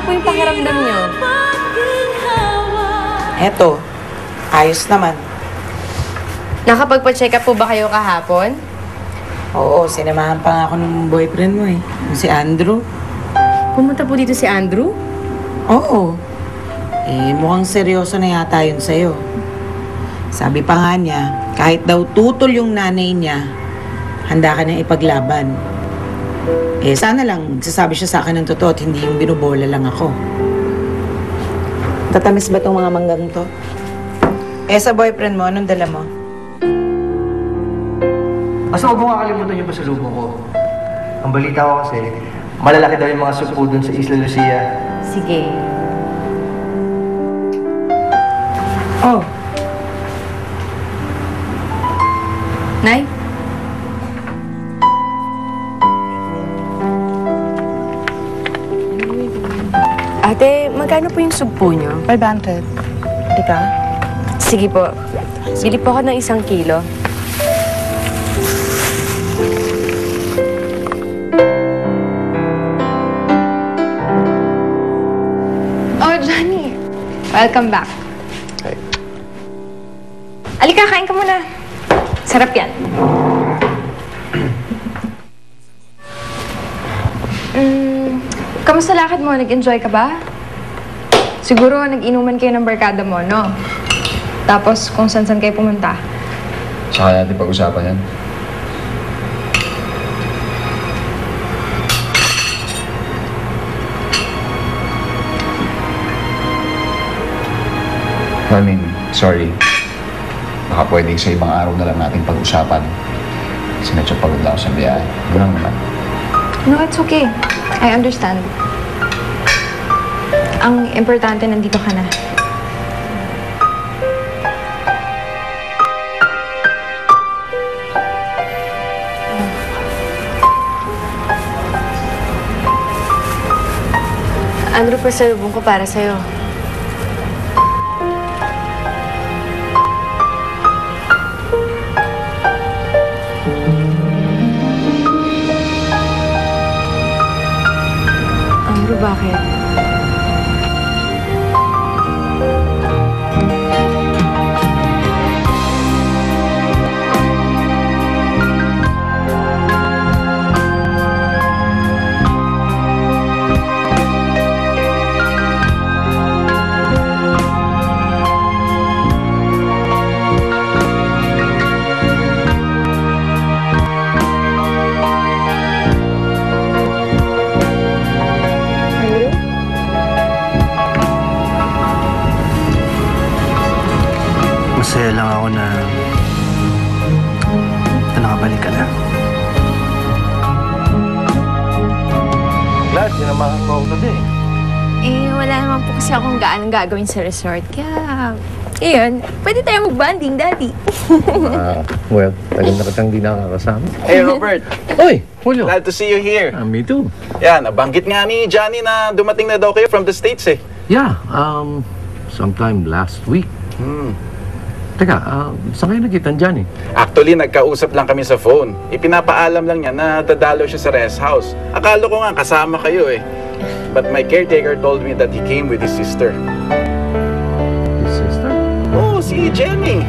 po yung pakiramdam niyo? Eto, ayos naman. Nakapagpa-check up po ba kayo kahapon? Oo, sinamahan pa nga ako ng boyfriend mo eh. Si Andrew. Pumunta po dito si Andrew? Oo. Eh, mukhang seryoso na yata yun sa'yo. Sabi pa nga niya, kahit daw tutol yung nanay niya, handa ka nang ipaglaban. Eh, sana lang sasabi siya sa akin ng totoo at hindi yung binubola lang ako. Tatamis ba tong mga manggang to? Eh, sa boyfriend mo, anong dala mo? Basta huwag mo kakalimutan yung pasalubong ko. Ang balita ko kasi, malalaki daw yung mga supo dun sa Isla Lucia. Sige. Oh, Nay? Ate, magkano po yung sugpo niyo? 500. Ika? Sige po. Bili po ako ng 1 kilo. Oh, Johnny. Welcome back. Hi. Alika, kain ka muna. Sarap yan. Kamusta lakad mo? Nag-enjoy ka ba? Siguro nag-inuman kayo ng barkada mo, no? Tapos kung saan-saan kayo pumunta. Saka natin pag-usapan yan. I mean, sorry. Baka pwedeng sa ibang araw na lang natin pag-usapan. Kasi medyo pagod lang ako sa biyahe. Ganun naman. No, it's okay. I understand. Ang importante, nandito ka na. Andrew, pasalubong ko para sa'yo. Andrew, bakit? Masaya lang ako na nakabalik ka na. Glad, sinamahan mo ako today. Eh, wala naman po kasi akong gaanong gagawin sa resort. Kaya, ayun, pwede tayo mag-bonding, Daddy. Well, tagal na kitang di nakakasama. Hey, Robert. Oy, Julio. Glad to see you here. Me too. Yan, nabanggit nga ni Johnny na dumating na daw kayo from the States eh. Yeah, sometime last week. Teka, saan kayo nakita dyan eh? Actually, nagkausap lang kami sa phone. Ipinapaalam lang niya na dadalaw siya sa rest house. Akala ko nga kasama kayo eh. But my caretaker told me that he came with his sister. His sister? Oh, si Jenny.